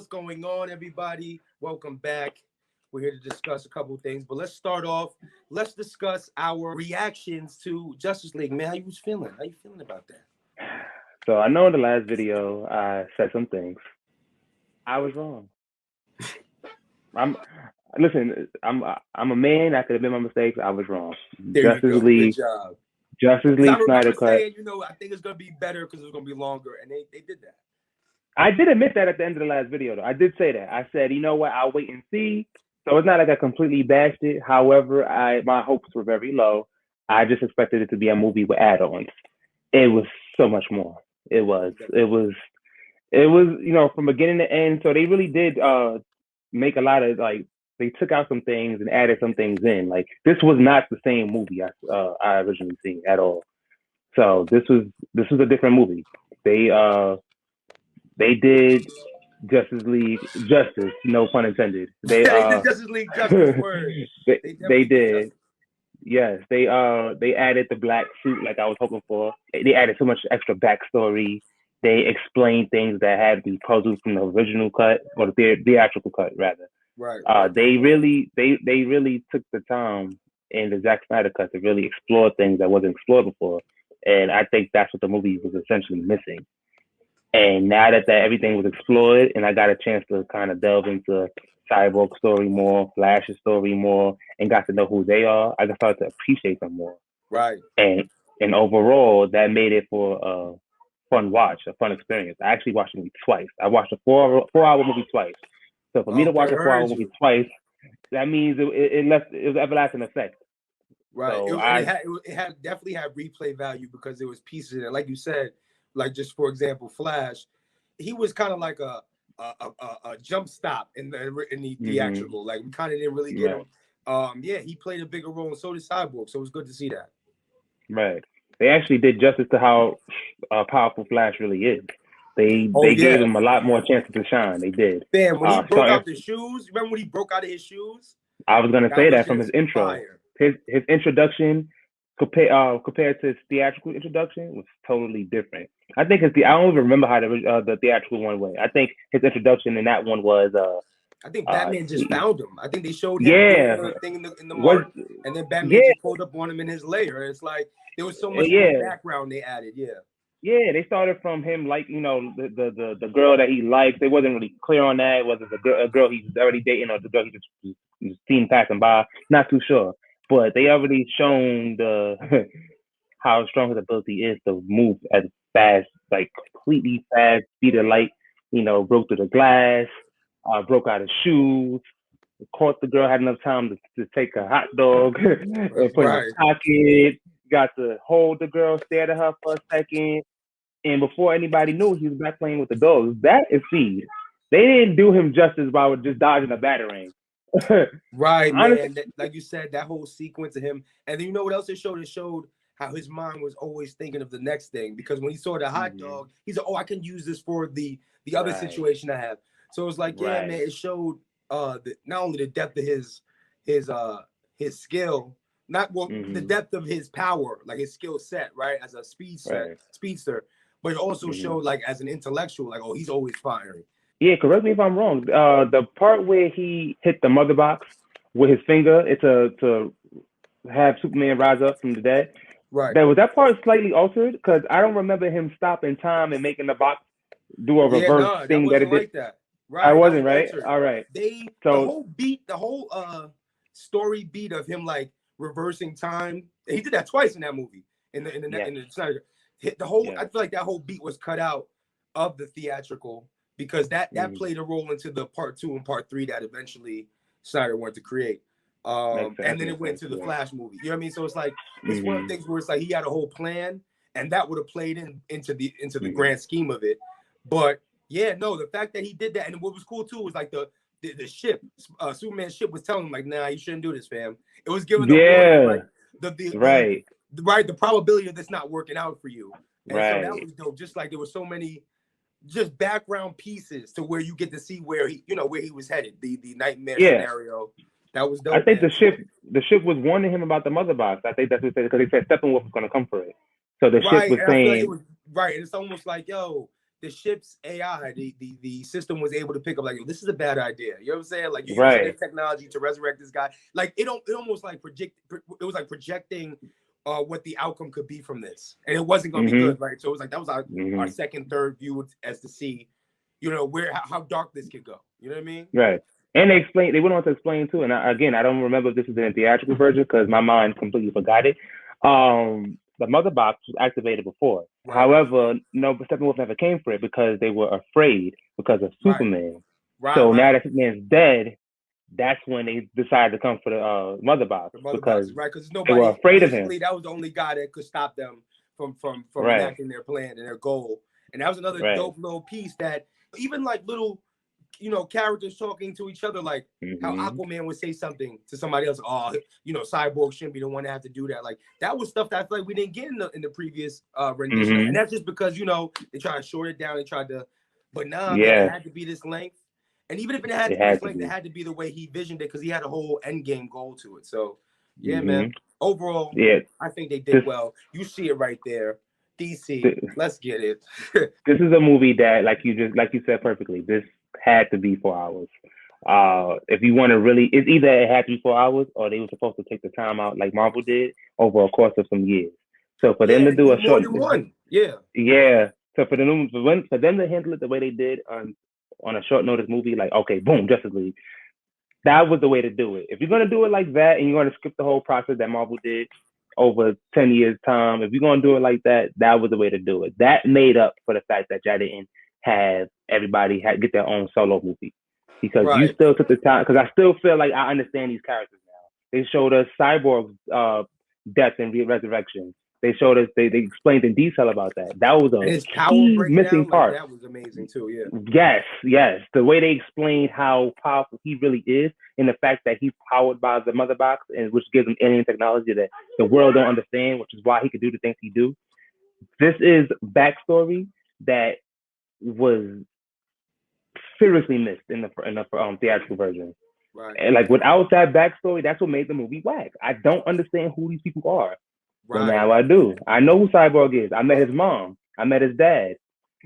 What's going on, everybody? Welcome back. We're here to discuss a couple of things, but let's start off. Let's discuss our reactions to Justice League. Man, how you was feeling? How you feeling about that? So I know in the last video I said some things. I was wrong. I'm listen. I'm a man. I could admit my mistakes. I was wrong. There you Justice go. Good League, job. Justice Because I League Snyder remember Cut. saying, I think it's gonna be better because it's gonna be longer, and they did that. I did admit that at the end of the last video, though. I did say that. I said, you know what? I'll wait and see. So it's not like I completely bashed it. However, my hopes were very low. I just expected it to be a movie with add-ons. It was so much more. It was. From beginning to end. So they really did make a lot of they took out some things and added some things in. Like this was not the same movie I originally seen at all. So this was a different movie. They did Justice League justice, no pun intended. They did Justice League justice. Word. They did. Yes, they added the black suit like I was hoping for. They added so much extra backstory. They explained things that had to be puzzled from the original cut or the theatrical cut rather. Right. They really took the time in the Zack Snyder cut to really explore things that wasn't explored before, and I think that's what the movie was essentially missing. And now that everything was explored, and I got a chance to kind of delve into Cyborg's story more, Flash's story more, and got to know who they are, I just started to appreciate them more. Right. And overall, that made it for a fun watch, a fun experience. I actually watched the movie twice. I watched a 4-hour movie twice. So for me to watch a 4-hour movie twice, that means it was everlasting effect. Right. So it definitely had replay value because there was pieces in it. Like you said, like just for example, Flash, he was kind of like a jump stop in the theatrical. Like we kind of didn't really get him. He played a bigger role, and so did Cyborg. So it was good to see that. Right. They actually did justice to how powerful Flash really is. They gave him a lot more chances to shine. They did. Damn, when he broke out the shoes, remember when he broke out of his shoes? I was gonna say that from his intro. Fire. His introduction compared to his theatrical introduction was totally different. I think I don't even remember how the theatrical one went. I think his introduction in that one was I think Batman just found him. I think they showed him doing the thing in the mark, and then Batman just pulled up on him in his lair. It's like there was so much more background they added. Yeah, they started from him, like, the girl that he likes. They wasn't really clear on that. Was it a girl he's already dating or the girl he just seen passing by? Not too sure. But they already shown how strong his ability is to move as fast, like completely fast, speed of light. Broke through the glass, broke out his shoes, caught the girl, had enough time to take a hot dog and put in her pocket. Got to hold the girl, stare at her for a second, and before anybody knew, he was back playing with the dogs. That is speed. They didn't do him justice by just dodging a batarang. Right, honestly, man. Like you said, that whole sequence of him, and then you know what else it showed? It showed how his mind was always thinking of the next thing, because when he saw the hot dog, he said, "Oh, I can use this for the other situation I have." So it was like, man, it showed not only the depth of his skill. The depth of his power, like his skill set, right, as a speedster, but it also showed like as an intellectual, like, oh, he's always firing. Yeah, correct me if I'm wrong. The part where he hit the mother box with his finger, it's to have Superman rise up from the dead. Right. Was that part slightly altered? Because I don't remember him stopping time and making the box do a reverse thing that it did. Like that. Right. I wasn't right. Altered. All right. The whole story beat of him like reversing time. He did that twice in that movie. In the Snyder. I feel like that whole beat was cut out of the theatrical because that played a role into the part 2 and part 3 that eventually Snyder wanted to create. And then it went to the Flash movie. You know what I mean? So it's like it's one of the things where it's like he had a whole plan, and that would have played into the grand scheme of it. But the fact that he did that, and what was cool too was like the ship, Superman's ship was telling him like, nah, you shouldn't do this, fam. It was giving them the probability of this not working out for you. And so that was dope. Just like there were so many just background pieces to where you get to see where he was headed, the nightmare scenario. That was dope. I think the ship was warning him about the mother box. I think that's what they said, because they said Steppenwolf was going to come for it. So the ship was saying, like and it's almost like, yo, the ship's AI, the system was able to pick up like, this is a bad idea. You know what I'm saying? Like, you using this technology to resurrect this guy. Like, it almost like it was like projecting what the outcome could be from this, and it wasn't going to be good, right? So it was like that was our second, third view as to see, you know, how dark this could go. You know what I mean? Right. And they went on to explain too. And I don't remember if this is in the theatrical version because my mind completely forgot it. The mother box was activated before. Right. However, no, Steppenwolf never came for it because they were afraid because of Superman. Right. So now that Superman's dead, that's when they decided to come for the mother box. Because nobody, they were afraid of him. That was the only guy that could stop them from enacting their plan and their goal. And that was another dope little piece that even like little, you know, characters talking to each other, like how Aquaman would say something to somebody else. Oh, you know, Cyborg shouldn't be the one to have to do that. Like that was stuff that I feel like we didn't get in the previous rendition, and that's just because, you know, they tried to short it down. They tried to, but man, it had to be this length. And even if it had to be this length, it had to be the way he visioned it because he had a whole end game goal to it. So man, overall, I think they did well. You see it right there. DC, let's get it. This is a movie that, like you said perfectly, this had to be 4 hours. If you want to really, it's either it had to be 4 hours or they were supposed to take the time out like Marvel did over a course of some years. So for them to do a short one, So for them to handle it the way they did on a short notice movie, like okay, boom, Justice League, that was the way to do it. If you're gonna do it like that and you're gonna skip the whole process that Marvel did over 10 years time, if you're gonna do it like that, that was the way to do it. That made up for the fact that y'all didn't have everybody get their own solo movie because you still took the time. Because I still feel like I understand these characters now. They showed us Cyborg's death and resurrection. They showed us. They explained in detail about that. That was a key missing part. That was amazing too. Yeah. Yes. The way they explained how powerful he really is, and the fact that he's powered by the mother box, and which gives him alien technology that the world don't understand, which is why he could do the things he do. This is backstory that was seriously missed in the theatrical version. Right. And like without that backstory, that's what made the movie whack. I don't understand who these people are. Right. But now I do. I know who Cyborg is. I met his mom. I met his dad.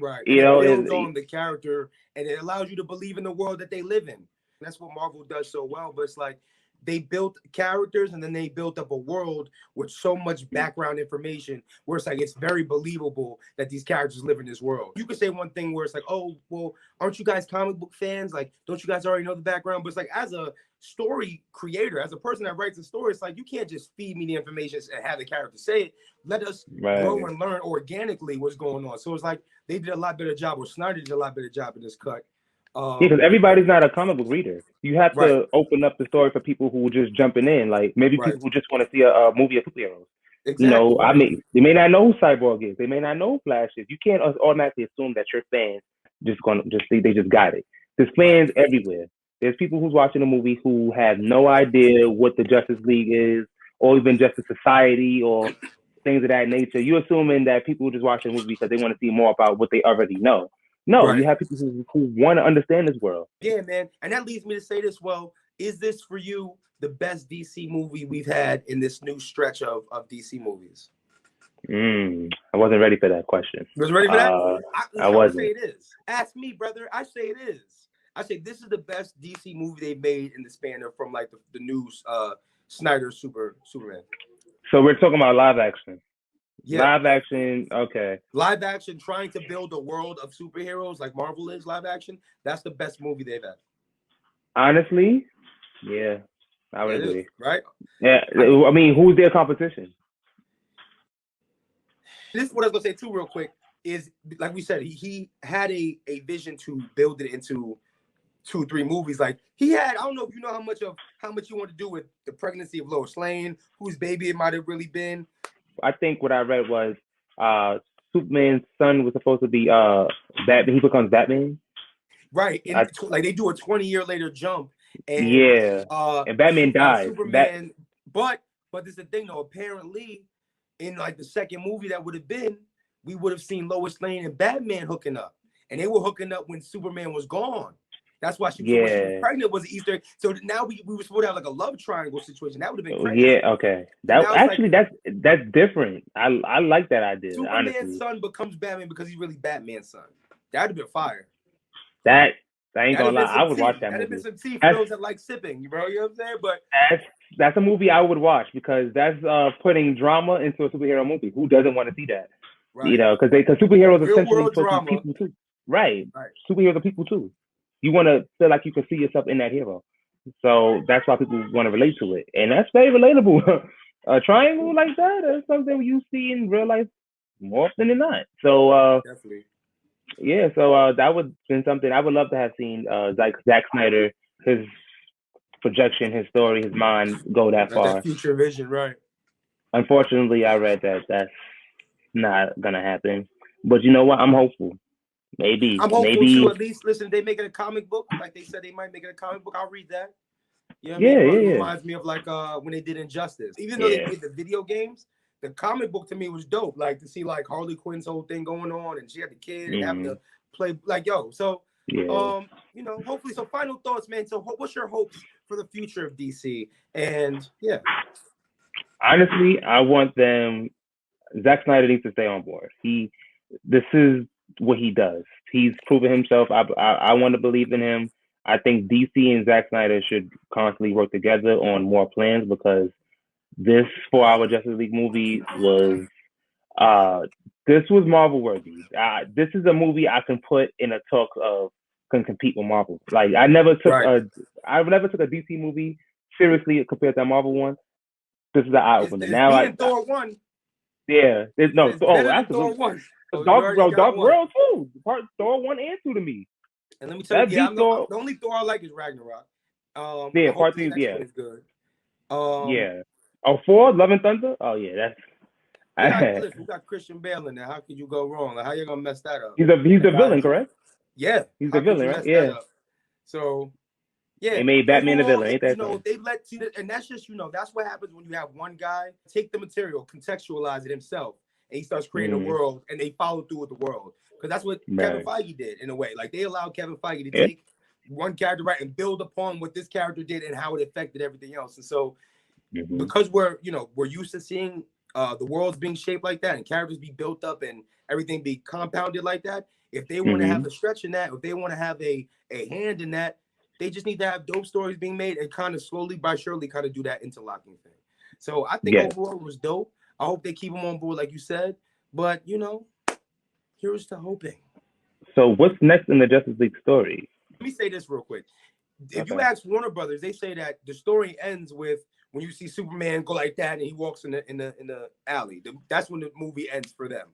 Right. You know, it builds on the character, and it allows you to believe in the world that they live in. And that's what Marvel does so well. But it's like they built characters and then they built up a world with so much background information where it's like it's very believable that these characters live in this world. You could say one thing where it's like, oh, well, aren't you guys comic book fans? Like, don't you guys already know the background? But it's like, as a story creator, as a person that writes a story, it's like you can't just feed me the information and have the character say it. Let us grow and learn organically what's going on. So it's like they did a lot better job, or Snyder did a lot better job in this cut. Because everybody's not a comic book reader. You have to open up the story for people who are just jumping in, like maybe people who just want to see a movie of superheroes. Exactly. You know, I mean, they may not know who Cyborg is. They may not know who Flash is. You can't automatically assume that your fans they just got it. There's fans everywhere. There's people who's watching a movie who have no idea what the Justice League is, or even Justice Society, or things of that nature. You're assuming that people just watch the movie because they want to see more about what they already know. No, you have people who want to understand this world. Yeah, man. And that leads me to say this. Well, is this for you the best DC movie we've had in this new stretch of DC movies? I wasn't ready for that question. You wasn't ready for that? I wasn't. Say it is. Ask me, brother. I say it is. I say this is the best DC movie they've made in the span of from like the new Snyder Superman. So we're talking about live action. Yeah. Live action, okay. Live action, trying to build a world of superheroes like Marvel is live action. That's the best movie they've had. Honestly, yeah, I would agree. Right? Yeah, I mean, who's their competition? This is what I was gonna say too, real quick. Is like we said, he had a vision to build it into 2-3 movies. Like he had, I don't know if you know how much you want to do with the pregnancy of Lois Lane, whose baby it might have really been. I think what I read was Superman's son was supposed to be Batman. He becomes Batman. Right. And like they do a 20-year later jump. And, and Batman dies. Superman, but this is the thing though. Apparently, in like the second movie that would have been, we would have seen Lois Lane and Batman hooking up. And they were hooking up when Superman was gone. That's why when she was pregnant was Easter egg. So now we were supposed to have like a love triangle situation. That would have been crazy. Yeah, okay. That actually like, that's different. I like that idea. Superman's son becomes Batman because he's really Batman's son. That'd have been fire. That I ain't gonna lie, I would watch that movie. That'd have been some tea for those that like sipping, bro. You know what I'm saying? But that's a movie I would watch because that's putting drama into a superhero movie. Who doesn't want to see that? Right. You know, because superheroes are essentially supposed to be people too. Right. Superheroes are people too. You want to feel like you can see yourself in that hero. So that's why people want to relate to it. And that's very relatable. A triangle like that is something you see in real life more often than not. So definitely. Yeah, so that would have been something I would love to have seen Zack Snyder, his projection, his story, his mind go that far. That future vision, right. Unfortunately, I read that that's not gonna happen. But you know what? I'm hopeful. Maybe. I'm hopeful too. At least, listen, they make it a comic book. Like they said they might make it a comic book. I'll read that. You know what I mean? It reminds me of like when they did Injustice. Even though they did the video games, the comic book to me was dope. Like to see like Harley Quinn's whole thing going on, and she had the kid and having to play like So you know, hopefully. So final thoughts, man. So what's your hopes for the future of DC? And honestly, I want them. Zack Snyder needs to stay on board. This is what he does. He's proven himself. I want to believe in him. I think DC and Zack Snyder should constantly work together on more plans because this 4-hour Justice League movie was Marvel worthy. This is a movie I can put in a talk of can compete with Marvel. Like I never took a DC movie seriously compared to that Marvel one. This is the eye opener. Now Thor 1. Yeah, absolutely. Thor 1. Dark World too. Thor 1 and 2 to me. And let me tell you, the only Thor I like is Ragnarok. Part 3 is good. 4, Love and Thunder. Oh yeah, that's. Listen, we got Christian Bale in there. How could you go wrong? Like, how you gonna mess that up? He's the villain, correct? Yeah, he's the villain, right? Yeah. So, yeah, they made Batman a villain. Ain't that? They and that's just that's what happens when you have one guy take the material, contextualize it himself, and he starts creating a world, and they follow through with the world because that's what Kevin Feige did in a way. Like they allowed Kevin Feige to take one character and build upon what this character did and how it affected everything else. And so, because we're used to seeing the worlds being shaped like that and characters be built up and everything be compounded like that. If they want to have a stretch in that, if they want to have a hand in that, they just need to have dope stories being made and kind of slowly by surely kind of do that interlocking thing. So I think overall it was dope. I hope they keep them on board, like you said. But here's to hoping. So what's next in the Justice League story? Let me say this real quick. If you ask Warner Brothers, they say that the story ends with when you see Superman go like that and he walks in the alley. That's when the movie ends for them.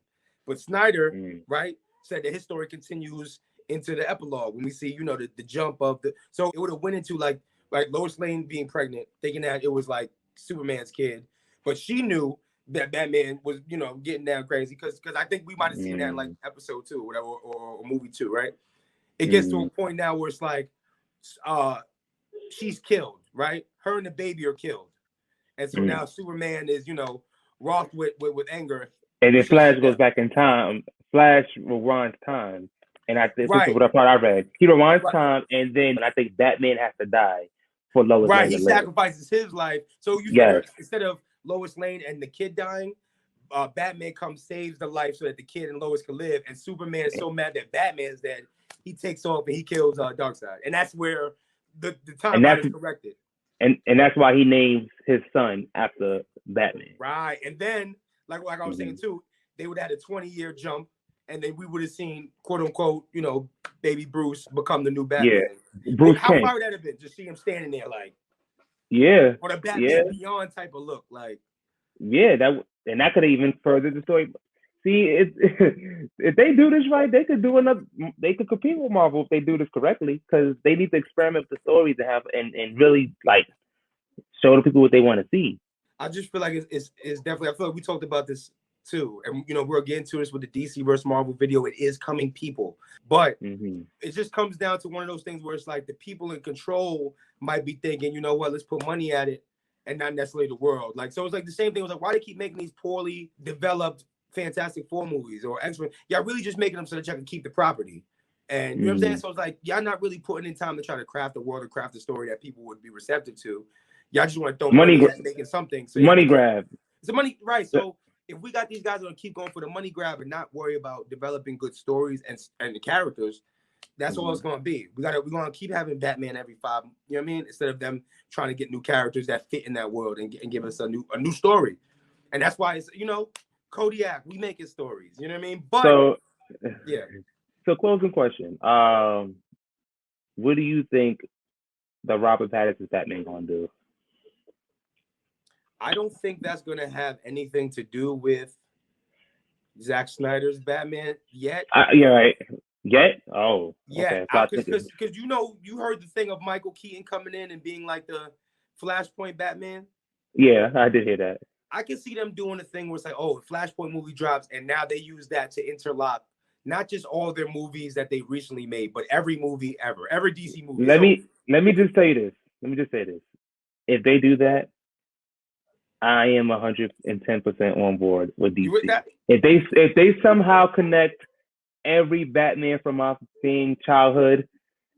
But Snyder, right, said that his story continues into the epilogue when we see, the jump of the. So it would have went into like Lois Lane being pregnant, thinking that it was like Superman's kid, but she knew that Batman was, getting down crazy because I think we might have seen that in like episode 2 or whatever or movie 2, right? It gets to a point now where it's like, she's killed, right? Her and the baby are killed, and so now Superman is, wroth with anger. And then Flash goes back in time. Flash rewinds time. And this is what I read. He rewinds time, and then I think Batman has to die for Lois Lane. Right, he sacrifices his life. So instead of Lois Lane and the kid dying, Batman comes, saves the life so that the kid and Lois can live. And Superman is so mad that Batman's dead, he takes off and he kills Darkseid. And that's where the timeline is corrected. And that's why he names his son after Batman. Right, and then like I was saying too, they would have had a 20-year jump. And then we would have seen, quote unquote, baby Bruce become the new Batman. Yeah, Bruce. How far would that have been? Just see him standing there, like, or the Batman Beyond type of look, like. Yeah, that could have even furthered the story. See, if they do this right, they could do another. They could compete with Marvel if they do this correctly, because they need to experiment with the stories and really like show the people what they want to see. I just feel like it's definitely. I feel like we talked about this too, and we're getting to this with the DC versus Marvel video. It is coming, people, but it just comes down to one of those things where it's like the people in control might be thinking, you know what, let's put money at it, and not necessarily the world. Like, so it's like the same thing. It was like, why do they keep making these poorly developed Fantastic Four movies or X-Men? Y'all really just making them so that y'all can keep the property, and you know what I'm saying. So it's like y'all not really putting in time to try to craft the world or craft the story that people would be receptive to. Y'all just want to throw money at making something. So money grab. It's a money, right? So if we got these guys gonna keep going for the money grab and not worry about developing good stories and the characters, that's all it's gonna be. We're gonna keep having Batman every 5. You know what I mean? Instead of them trying to get new characters that fit in that world and give us a new story. And that's why it's Kodiak. We making stories. You know what I mean? But so yeah. So closing question. What do you think the Robert Pattinson's Batman gonna do? I don't think that's gonna have anything to do with Zack Snyder's Batman yet. Yeah, right. Yet? Oh, yeah. Okay. Because you heard the thing of Michael Keaton coming in and being like the Flashpoint Batman. Yeah, I did hear that. I can see them doing a thing where it's like, oh, the Flashpoint movie drops, and now they use that to interlock not just all their movies that they recently made, but every movie ever, every DC movie. Let me just tell you this. Let me just say this. If they do that, I am 110% on board with DC. If they somehow connect every Batman from our same childhood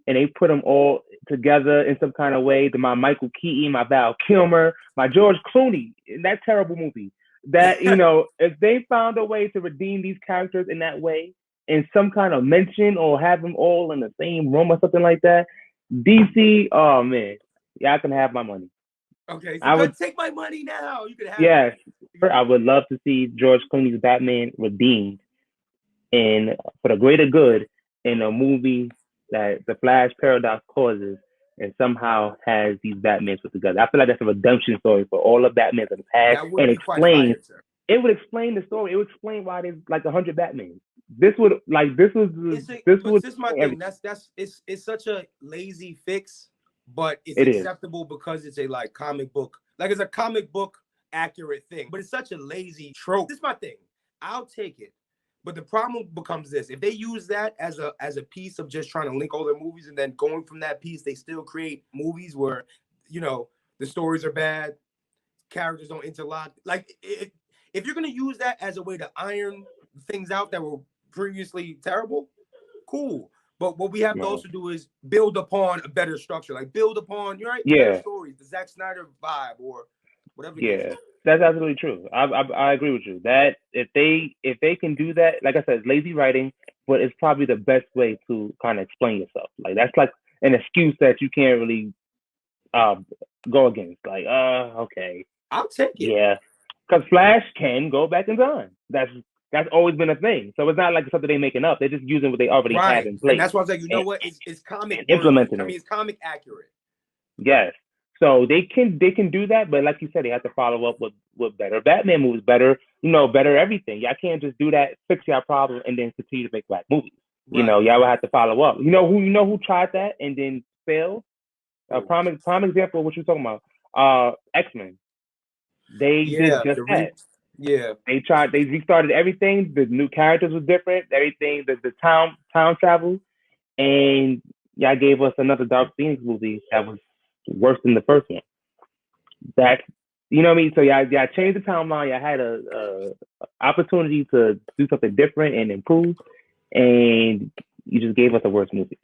and they put them all together in some kind of way, my Michael Keaton, my Val Kilmer, my George Clooney in that terrible movie, that if they found a way to redeem these characters in that way, in some kind of mention or have them all in the same room or something like that, DC, oh man, y'all can have my money. Okay, so I would take my money now. You could have it. I would love to see George Clooney's Batman redeemed and for the greater good in a movie that the Flash paradox causes and somehow has these Batmans put together. I feel like that's a redemption story for all of Batmans in the past, and it would explain the story. It would explain why there's like 100 Batmans. This is my thing. It's such a lazy fix, but it's acceptable because it's a comic book, it's a comic book accurate thing. But it's such a lazy trope. This is my thing. I'll take it. But the problem becomes this: if they use that as a piece of just trying to link all their movies, and then going from that piece, they still create movies where, the stories are bad, characters don't interlock. If you're gonna use that as a way to iron things out that were previously terrible, cool. But what we have to also do is build upon a better structure, build upon better stories, the Zack Snyder vibe or whatever. Yeah. That's absolutely true. I agree with you. That if they can do that, like I said, it's lazy writing, but it's probably the best way to kind of explain yourself. That's like an excuse that you can't really go against. Okay, I'll take it. Yeah, because Flash can go back in time. That's always been a thing. So it's not like it's something they're making up. They're just using what they already have in place. And that's why I was like, you know what? It's comic implementing. It's comic accurate. Yes. So they can do that, but like you said, they have to follow up with better Batman movies, better everything. Y'all can't just do that, fix your problem, and then continue to make black movies. Right. Y'all will have to follow up. Who tried that and then failed? Prime example of what you're talking about. X-Men. They did just that. Yeah. They tried. They restarted everything. The new characters was different. Everything. The town travel, and y'all gave us another Dark Phoenix movie that was worse than the first one. That's what I mean. So y'all changed the timeline. Y'all had a opportunity to do something different and improve, and you just gave us a worse movie.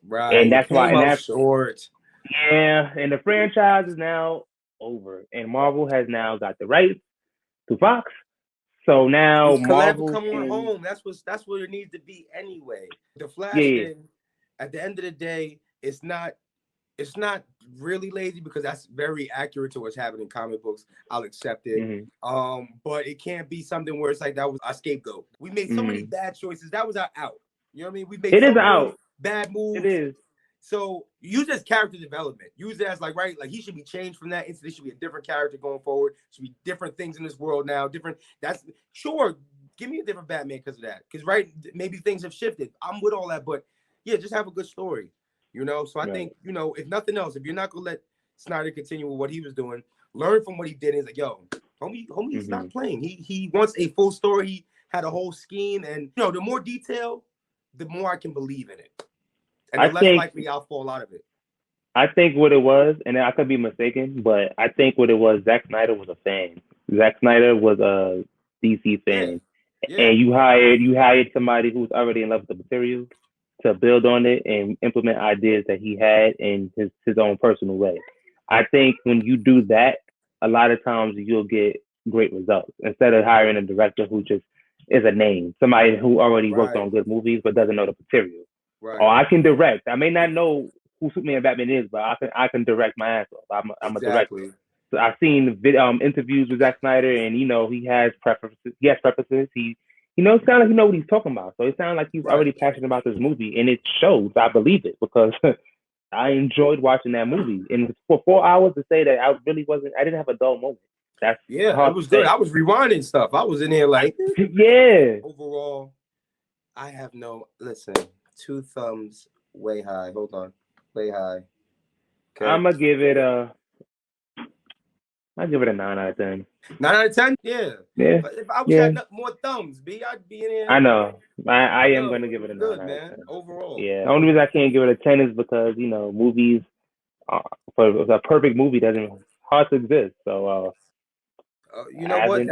Right. And that's why. And that's short. Yeah, and the franchise is now over, and Marvel has now got the rights to Fox. So now Marvel come on home. That's what it needs to be anyway. The Flash thing, at the end of the day, it's not really lazy because that's very accurate to what's happening in comic books. I'll accept it. But it can't be something where it's like that was our scapegoat. We made so many bad choices. That was our out. You know what I mean? We made so many bad moves. It is. So use it as character development. Use it as he should be changed from that. This should be a different character going forward. Should be different things in this world now. Different. That's sure. Give me a different Batman because of that. Because maybe things have shifted. I'm with all that, but yeah, just have a good story. So I think, if nothing else, if you're not going to let Snyder continue with what he was doing, learn from what he did. He's like, yo, homie, he's not playing. He wants a full story. He had a whole scheme. And, the more detail, the more I can believe in it. And the less likely I'll fall out of it. I think what it was, and I could be mistaken, but I think what it was, Zack Snyder was a fan. Zack Snyder was a DC fan. Yeah. And you hired somebody who was already in love with the material to build on it and implement ideas that he had in his own personal way. I think when you do that, a lot of times you'll get great results instead of hiring a director who just is a name, somebody who already worked Right. on good movies but doesn't know the material. Right. Or I can direct. I may not know who Superman and Batman is, but I can direct my ass off. I'm a director. So I've seen interviews with Zack Snyder, and he has preferences. He has preferences. He sounds like he knows what he's talking about. So it sounds like he's already passionate about this movie, and it shows. I believe it because I enjoyed watching that movie, and for 4 hours to say that I didn't have a dull moment. That's it was good. I was rewinding stuff. I was in here like, yeah. Overall, I have listen. 2 thumbs way high. Hold on, way high. Okay. I'm gonna give it a 9 out of 10. 9 out of 10? Yeah. Yeah. If I wish I had more thumbs, B, I'd be in here. I know. I am gonna give it a 9 out of 10. Overall. Yeah. The only reason I can't give it a 10 is because movies for a perfect movie doesn't hard to exist. So you know what?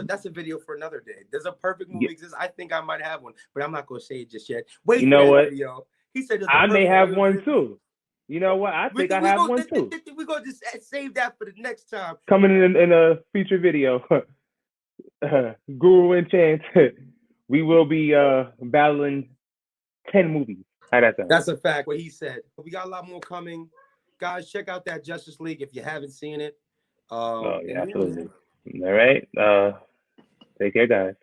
That's a video for another day. Does a perfect movie exist? I think I might have one, but I'm not gonna say it just yet. Wait, you know for that what? video. He said I may have one too. You know what? I think I have one too. We're gonna just save that for the next time. Coming in a feature video. Guru and Chantz, we will be battling 10 movies. That's a fact. What he said. We got a lot more coming, guys. Check out that Justice League if you haven't seen it. Yeah, absolutely. All right. Take care, guys.